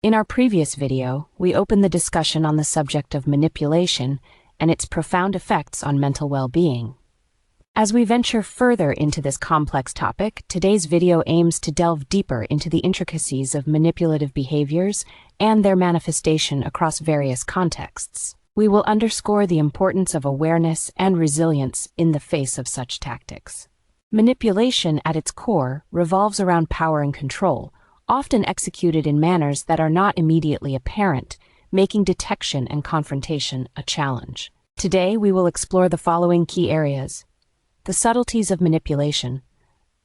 In our previous video, we opened the discussion on the subject of manipulation and its profound effects on mental well-being. As we venture further into this complex topic, today's video aims to delve deeper into the intricacies of manipulative behaviors and their manifestation across various contexts. We will underscore the importance of awareness and resilience in the face of such tactics. Manipulation at its core revolves around power and control, often executed in manners that are not immediately apparent, making detection and confrontation a challenge. Today, we will explore the following key areas: the subtleties of manipulation,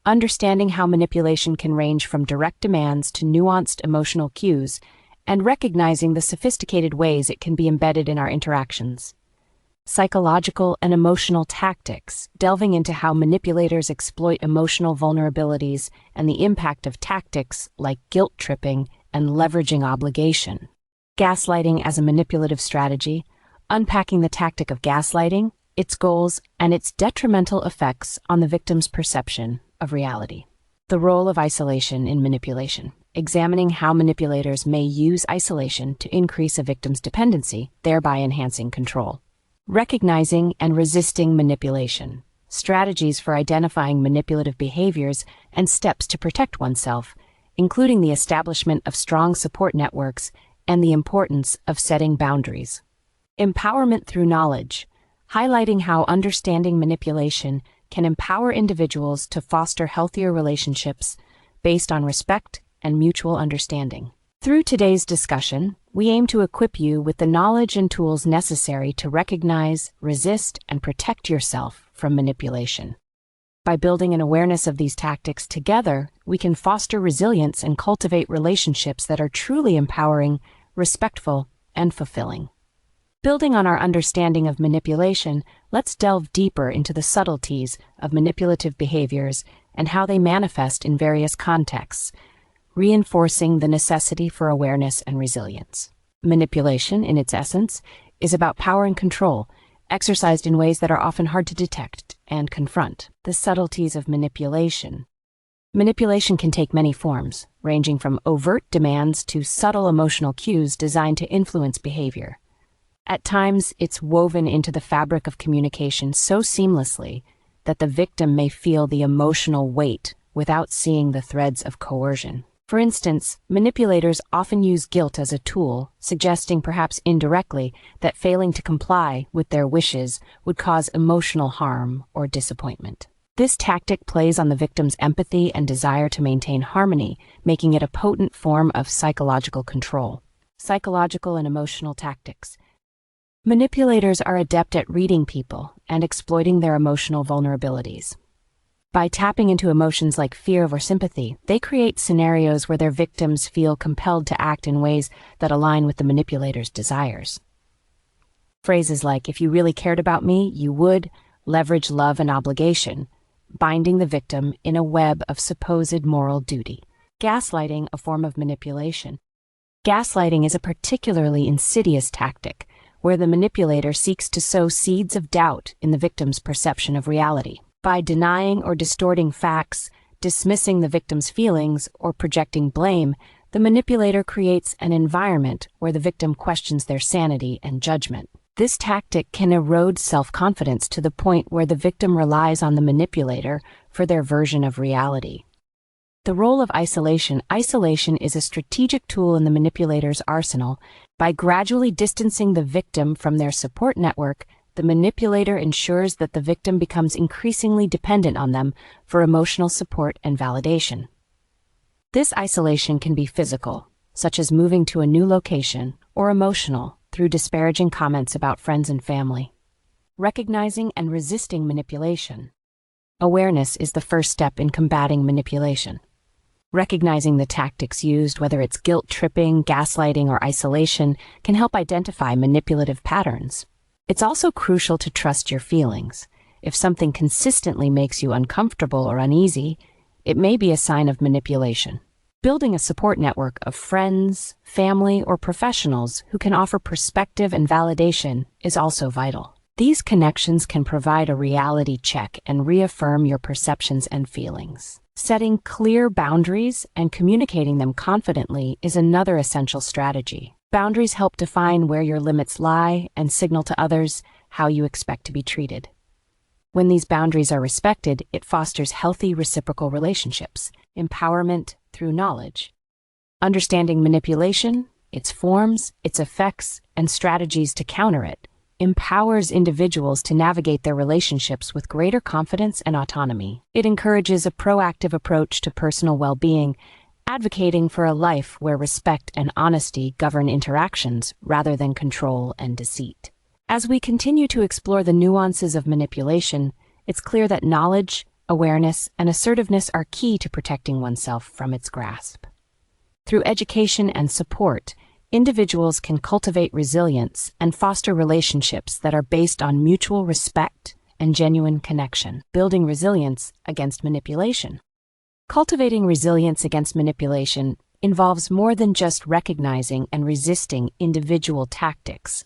understanding how manipulation can range from direct demands to nuanced emotional cues, and recognizing the sophisticated ways it can be embedded in our interactions. Psychological and emotional tactics, delving into how manipulators exploit emotional vulnerabilities and the impact of tactics like guilt tripping and leveraging obligation. Gaslighting as a manipulative strategy, unpacking the tactic of gaslighting, its goals, and its detrimental effects on the victim's perception of reality. The role of isolation in manipulation, examining how manipulators may use isolation to increase a victim's dependency, thereby enhancing control. Recognizing and resisting manipulation, strategies for identifying manipulative behaviors and steps to protect oneself, including the establishment of strong support networks and the importance of setting boundaries. Empowerment through knowledge, highlighting how understanding manipulation can empower individuals to foster healthier relationships based on respect and mutual understanding. Through today's discussion, we aim to equip you with the knowledge and tools necessary to recognize, resist, and protect yourself from manipulation. By building an awareness of these tactics together, we can foster resilience and cultivate relationships that are truly empowering, respectful, and fulfilling. Building on our understanding of manipulation, let's delve deeper into the subtleties of manipulative behaviors and how they manifest in various contexts, reinforcing the necessity for awareness and resilience. Manipulation, in its essence, is about power and control, exercised in ways that are often hard to detect and confront. The subtleties of manipulation. Manipulation can take many forms, ranging from overt demands to subtle emotional cues designed to influence behavior. At times, it's woven into the fabric of communication so seamlessly that the victim may feel the emotional weight without seeing the threads of coercion. For instance, manipulators often use guilt as a tool, suggesting perhaps indirectly that failing to comply with their wishes would cause emotional harm or disappointment. This tactic plays on the victim's empathy and desire to maintain harmony, making it a potent form of psychological control. Psychological and emotional tactics. Manipulators are adept at reading people and exploiting their emotional vulnerabilities. By tapping into emotions like fear or sympathy, they create scenarios where their victims feel compelled to act in ways that align with the manipulator's desires. Phrases like, "If you really cared about me, you would," leverage love and obligation, binding the victim in a web of supposed moral duty. Gaslighting, a form of manipulation. Gaslighting is a particularly insidious tactic, where the manipulator seeks to sow seeds of doubt in the victim's perception of reality. By denying or distorting facts, dismissing the victim's feelings, or projecting blame, the manipulator creates an environment where the victim questions their sanity and judgment. This tactic can erode self-confidence to the point where the victim relies on the manipulator for their version of reality. The role of isolation. Isolation is a strategic tool in the manipulator's arsenal. By gradually distancing the victim from their support network, the manipulator ensures that the victim becomes increasingly dependent on them for emotional support and validation. This isolation can be physical, such as moving to a new location, or emotional, through disparaging comments about friends and family. Recognizing and resisting manipulation. Awareness is the first step in combating manipulation. Recognizing the tactics used, whether it's guilt tripping, gaslighting, or isolation, can help identify manipulative patterns. It's also crucial to trust your feelings. If something consistently makes you uncomfortable or uneasy, it may be a sign of manipulation. Building a support network of friends, family, or professionals who can offer perspective and validation is also vital. These connections can provide a reality check and reaffirm your perceptions and feelings. Setting clear boundaries and communicating them confidently is another essential strategy. Boundaries help define where your limits lie and signal to others how you expect to be treated. When these boundaries are respected, it fosters healthy reciprocal relationships, empowerment through knowledge. Understanding manipulation, its forms, its effects, and strategies to counter it, empowers individuals to navigate their relationships with greater confidence and autonomy. It encourages a proactive approach to personal well-being, advocating for a life where respect and honesty govern interactions rather than control and deceit. As we continue to explore the nuances of manipulation, it's clear that knowledge, awareness, and assertiveness are key to protecting oneself from its grasp. Through education and support, individuals can cultivate resilience and foster relationships that are based on mutual respect and genuine connection, building resilience against manipulation. Cultivating resilience against manipulation involves more than just recognizing and resisting individual tactics.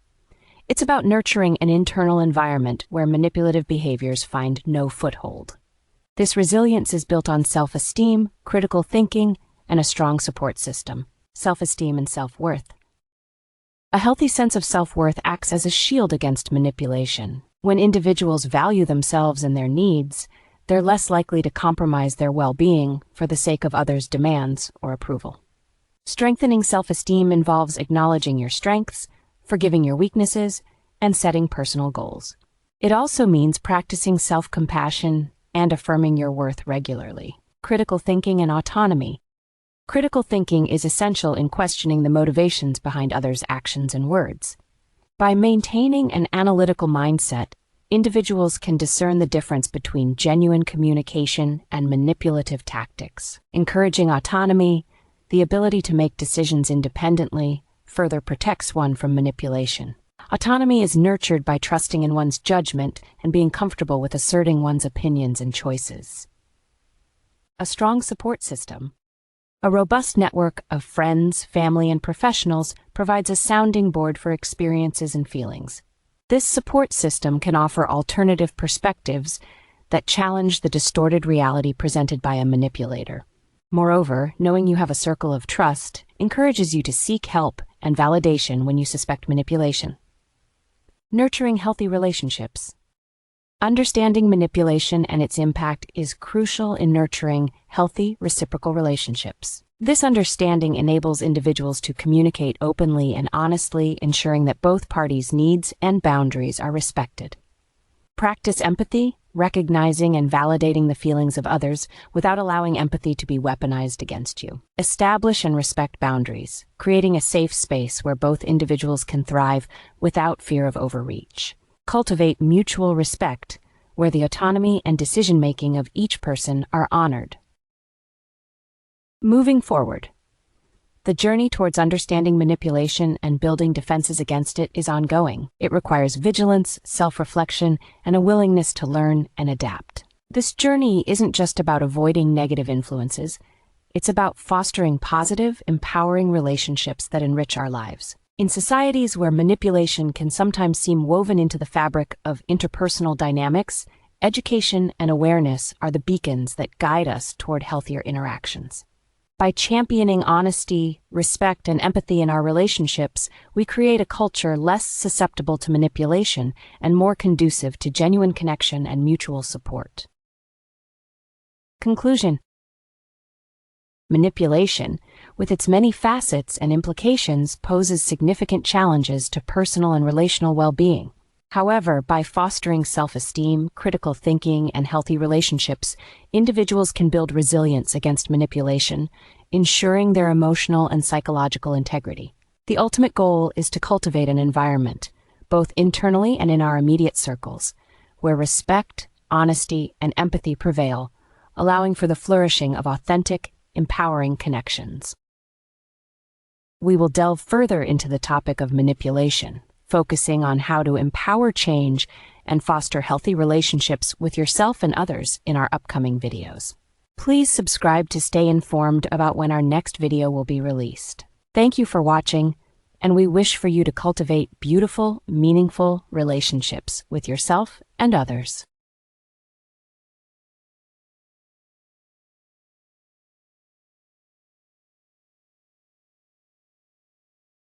It's about nurturing an internal environment where manipulative behaviors find no foothold. This resilience is built on self-esteem, critical thinking, and a strong support system, self-esteem and self-worth. A healthy sense of self-worth acts as a shield against manipulation. When individuals value themselves and their needs, they're less likely to compromise their well-being for the sake of others' demands or approval. Strengthening self-esteem involves acknowledging your strengths, forgiving your weaknesses, and setting personal goals. It also means practicing self-compassion and affirming your worth regularly. Critical thinking and autonomy. Critical thinking is essential in questioning the motivations behind others' actions and words. By maintaining an analytical mindset, individuals can discern the difference between genuine communication and manipulative tactics. Encouraging autonomy, the ability to make decisions independently, further protects one from manipulation. Autonomy is nurtured by trusting in one's judgment and being comfortable with asserting one's opinions and choices. A strong support system. A robust network of friends, family, and professionals provides a sounding board for experiences and feelings. This support system can offer alternative perspectives that challenge the distorted reality presented by a manipulator. Moreover, knowing you have a circle of trust encourages you to seek help and validation when you suspect manipulation. Nurturing healthy relationships. Understanding manipulation and its impact is crucial in nurturing healthy reciprocal relationships. This understanding enables individuals to communicate openly and honestly, ensuring that both parties' needs and boundaries are respected. Practice empathy, recognizing and validating the feelings of others without allowing empathy to be weaponized against you. Establish and respect boundaries, creating a safe space where both individuals can thrive without fear of overreach. Cultivate mutual respect, where the autonomy and decision-making of each person are honored. Moving forward, the journey towards understanding manipulation and building defenses against it is ongoing. It requires vigilance, self-reflection, and a willingness to learn and adapt. This journey isn't just about avoiding negative influences. It's about fostering positive, empowering relationships that enrich our lives. In societies where manipulation can sometimes seem woven into the fabric of interpersonal dynamics, education and awareness are the beacons that guide us toward healthier interactions. By championing honesty, respect, and empathy in our relationships, we create a culture less susceptible to manipulation and more conducive to genuine connection and mutual support. Conclusion. Manipulation, with its many facets and implications, poses significant challenges to personal and relational well-being. However, by fostering self-esteem, critical thinking, and healthy relationships, individuals can build resilience against manipulation, ensuring their emotional and psychological integrity. The ultimate goal is to cultivate an environment, both internally and in our immediate circles, where respect, honesty, and empathy prevail, allowing for the flourishing of authentic, empowering connections. We will delve further into the topic of manipulation, focusing on how to empower change and foster healthy relationships with yourself and others in our upcoming videos. Please subscribe to stay informed about when our next video will be released. Thank you for watching, and we wish for you to cultivate beautiful, meaningful relationships with yourself and others.